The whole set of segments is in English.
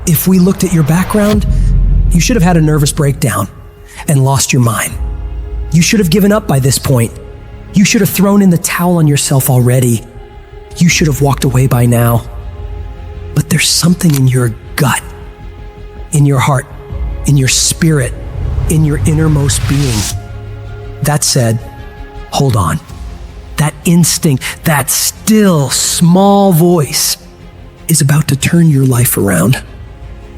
If we looked at your background, you should have had a nervous breakdown and lost your mind. You should have given up by this point. You should have thrown in the towel on yourself already. You should have walked away by now. But there's something in your gut, in your heart, in your spirit, in your innermost being. That said, hold on. That instinct, that still small voice is about to turn your life around.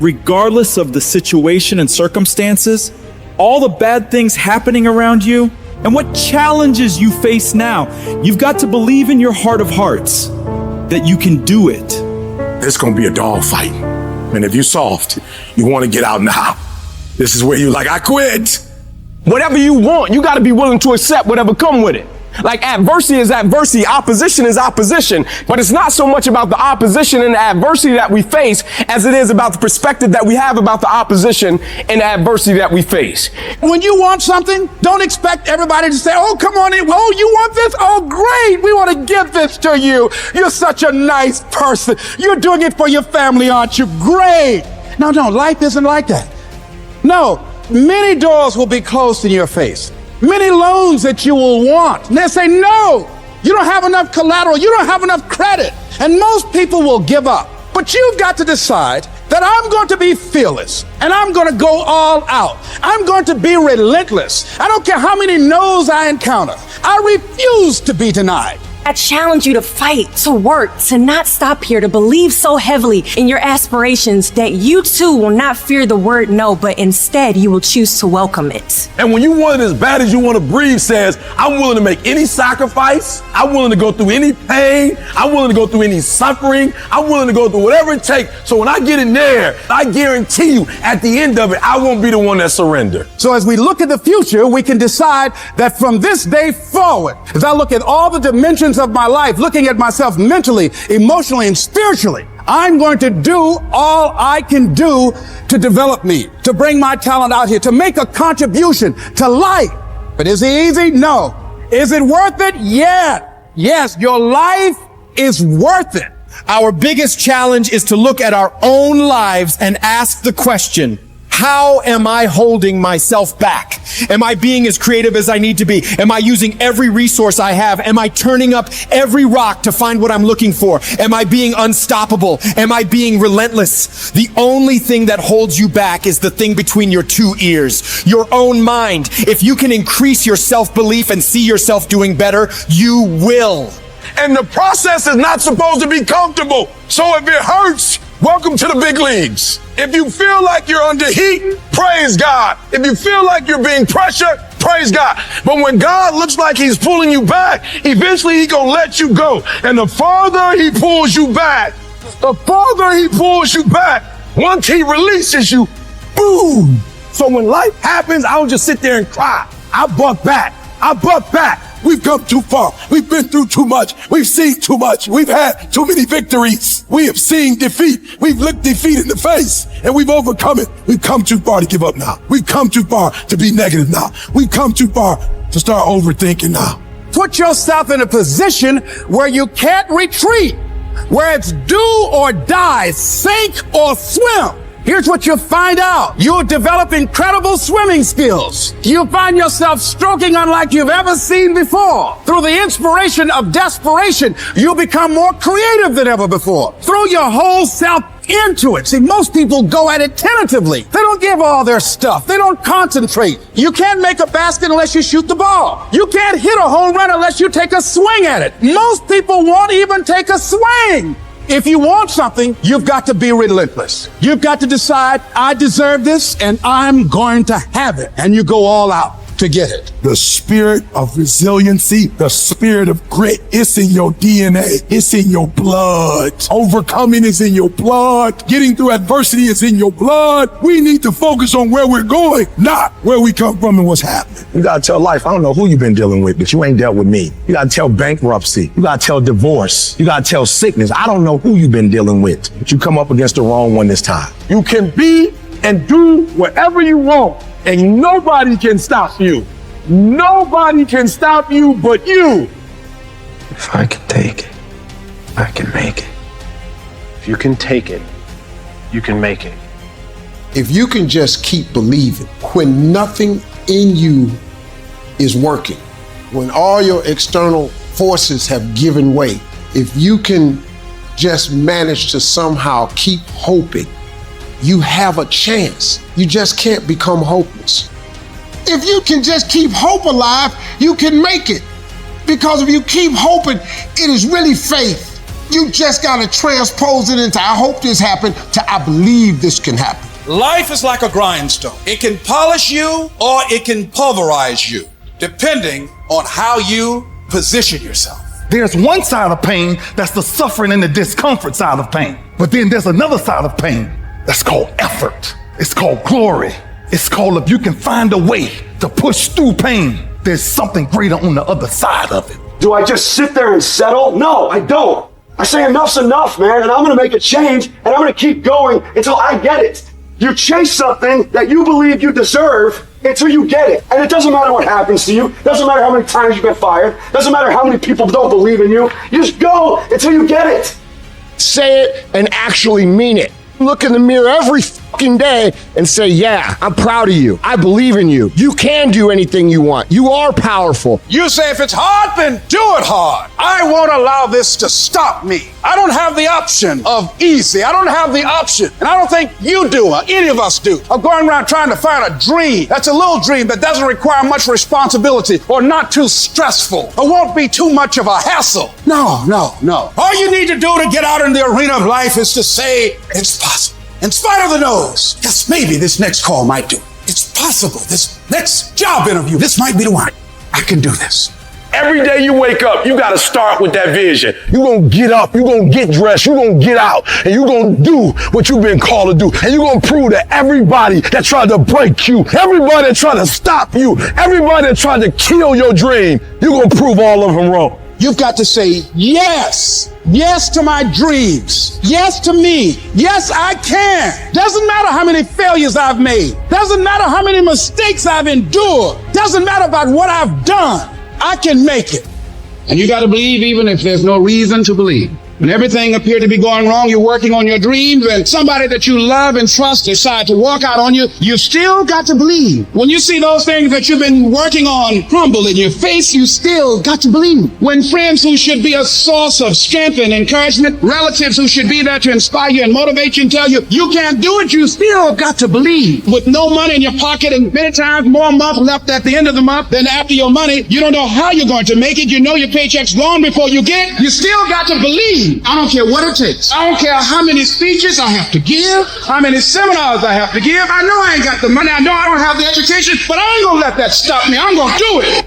Regardless of the situation and circumstances, all the bad things happening around you, and what challenges you face now, you've got to believe in your heart of hearts that you can do it. It's gonna be a dog fight. And if you're soft, you wanna get out now. This is where you're like, I quit. Whatever you want, you gotta be willing to accept whatever come with it. Like adversity is adversity, opposition is opposition, but it's not so much about the opposition and the adversity that we face as it is about the perspective that we have about the opposition and the adversity that we face. When you want something, don't expect everybody to say, oh, come on in. Oh, you want this? Oh, great. We want to give this to you. You're such a nice person. You're doing it for your family, aren't you? Great. No, life isn't like that. No, many doors will be closed in your face. Many loans that you will want. And they'll say, no, you don't have enough collateral. You don't have enough credit. And most people will give up. But you've got to decide that I'm going to be fearless and I'm going to go all out. I'm going to be relentless. I don't care how many no's I encounter. I refuse to be denied. I challenge you to fight, to work, to not stop here, to believe so heavily in your aspirations that you too will not fear the word no, but instead you will choose to welcome it. And when you want it as bad as you want to breathe says, I'm willing to make any sacrifice. I'm willing to go through any pain. I'm willing to go through any suffering. I'm willing to go through whatever it takes. So when I get in there, I guarantee you at the end of it, I won't be the one that surrender. So as we look at the future, we can decide that from this day forward, as I look at all the dimensions of my life, looking at myself mentally, emotionally, and spiritually, I'm going to do all I can do to develop me, to bring my talent out here, to make a contribution to life. But is it easy? No. Is it worth it? Yeah. Yes, your life is worth it. Our biggest challenge is to look at our own lives and ask the question, how am I holding myself back? Am I being as creative as I need to be? Am I using every resource I have? Am I turning up every rock to find what I'm looking for? Am I being unstoppable? Am I being relentless? The only thing that holds you back is the thing between your two ears, your own mind. If you can increase your self-belief and see yourself doing better, you will. And the process is not supposed to be comfortable. So if it hurts, welcome to the big leagues. If you feel like you're under heat, praise God. If you feel like you're being pressured, praise God. But when God looks like he's pulling you back, eventually he's going to let you go. And the farther he pulls you back, once he releases you, boom. So when life happens, I don't just sit there and cry. I buck back. We've come too far. We've been through too much. We've seen too much. We've had too many victories. We have seen defeat. We've looked defeat in the face and we've overcome it. We've come too far to give up now. We've come too far to be negative now. We've come too far to start overthinking now. Put yourself in a position where you can't retreat, where it's do or die, sink or swim. Here's what you'll find out. You'll develop incredible swimming skills. You'll find yourself stroking unlike you've ever seen before. Through the inspiration of desperation, you'll become more creative than ever before. Throw your whole self into it. See, most people go at it tentatively. They don't give all their stuff. They don't concentrate. You can't make a basket unless you shoot the ball. You can't hit a home run unless you take a swing at it. Most people won't even take a swing. If you want something, you've got to be relentless. You've got to decide, I deserve this and I'm going to have it. And you go all out to get it. The spirit of resiliency, the spirit of grit, it's in your DNA. It's in your blood. Overcoming is in your blood. Getting through adversity is in your blood. We need to focus on where we're going, not where we come from and what's happening. You gotta tell life, I don't know who you've been dealing with, but you ain't dealt with me. You gotta tell bankruptcy. You gotta tell divorce. You gotta tell sickness. I don't know who you've been dealing with, but you come up against the wrong one this time. You can be and do whatever you want, and nobody can stop you. Nobody can stop you but you. If I can take it, I can make it. If you can take it, you can make it. If you can just keep believing when nothing in you is working, when all your external forces have given way, if you can just manage to somehow keep hoping, you have a chance. You just can't become hopeless. If you can just keep hope alive, you can make it. Because if you keep hoping, it is really faith. You just gotta transpose it into I hope this happened to I believe this can happen. Life is like a grindstone. It can polish you or it can pulverize you, depending on how you position yourself. There's one side of pain that's the suffering and the discomfort side of pain. But then there's another side of pain that's called effort. It's called glory. It's called if you can find a way to push through pain, there's something greater on the other side of it. Do I just sit there and settle? No, I don't. I say enough's enough, man, and I'm gonna make a change, and I'm gonna keep going until I get it. You chase something that you believe you deserve until you get it. And it doesn't matter what happens to you. Doesn't matter how many times you get fired. Doesn't matter how many people don't believe in you. You just go until you get it. Say it and actually mean it. Look in the mirror every fucking day and say, yeah, I'm proud of you. I believe in you. You can do anything you want. You are powerful. You say if it's hard, then do it hard. I won't allow this to stop me. I don't have the option of easy. I don't have the option, and I don't think you do, or any of us do, of going around trying to find a dream that's a little dream that doesn't require much responsibility or not too stressful or won't be too much of a hassle. No. All you need to do to get out in the arena of life is to say, it's possible. In spite of the no's, yes, maybe this next call might do it. It's possible. This next job interview, this might be the one. I can do this. Every day you wake up, you got to start with that vision. You're going to get up, you're going to get dressed, you're going to get out, and you're going to do what you've been called to do. And you're going to prove to everybody that tried to break you, everybody that tried to stop you, everybody that tried to kill your dream, you're going to prove all of them wrong. You've got to say yes. Yes to my dreams. Yes to me. Yes, I can. Doesn't matter how many failures I've made. Doesn't matter how many mistakes I've endured. Doesn't matter about what I've done. I can make it. And you got to believe even if there's no reason to believe. When everything appeared to be going wrong, you're working on your dreams, and somebody that you love and trust decide to walk out on you, you still got to believe. When you see those things that you've been working on crumble in your face, you still got to believe. When friends who should be a source of strength and encouragement, relatives who should be there to inspire you and motivate you and tell you you can't do it, you still got to believe. With no money in your pocket and many times more month left at the end of the month than after your money, you don't know how you're going to make it. You know your paycheck's gone before you get. You still got to believe. I don't care what it takes. I don't care how many speeches I have to give, how many seminars I have to give. I know I ain't got the money. I know I don't have the education, but I ain't gonna let that stop me. I'm gonna do it.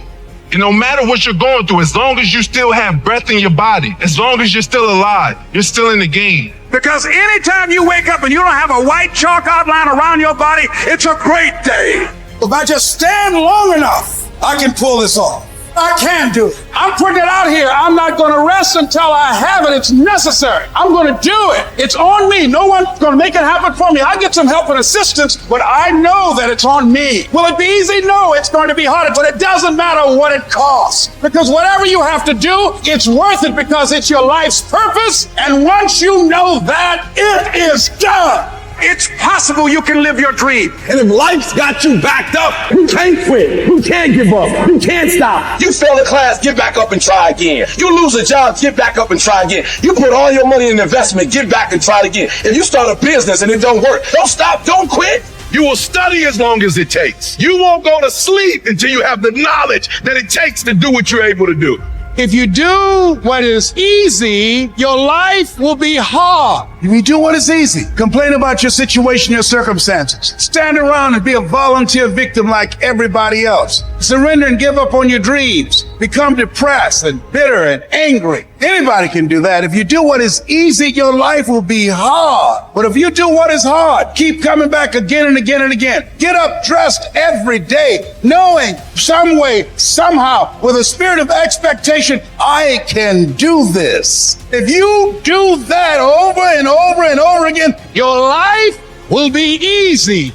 And no matter what you're going through, as long as you still have breath in your body, as long as you're still alive, you're still in the game. Because anytime you wake up and you don't have a white chalk outline around your body, it's a great day. If I just stand long enough, I can pull this off. I can do it. I'm putting it out here. I'm not going to rest until I have it. It's necessary. I'm going to do it. It's on me. No one's going to make it happen for me. I get some help and assistance, but I know that it's on me. Will it be easy? No, it's going to be harder, but it doesn't matter what it costs. Because whatever you have to do, it's worth it because it's your life's purpose. And once you know that, it is done. It's possible you can live your dream. And if life's got you backed up, you can't quit. You can't give up. You can't stop. You fail a class, get back up and try again. You lose a job, get back up and try again. You put all your money in investment, get back and try again. If you start a business and it don't work, don't stop, don't quit. You will study as long as it takes. You won't go to sleep until you have the knowledge that it takes to do what you're able to do. If you do what is easy, your life will be hard. If you do what is easy, complain about your situation, your circumstances. Stand around and be a volunteer victim like everybody else. Surrender and give up on your dreams. Become depressed and bitter and angry. Anybody can do that. If you do what is easy, your life will be hard. But if you do what is hard, keep coming back again and again and again. Get up dressed every day, knowing some way, somehow, with a spirit of expectation, I can do this. If you do that over and over and over again, your life will be easy.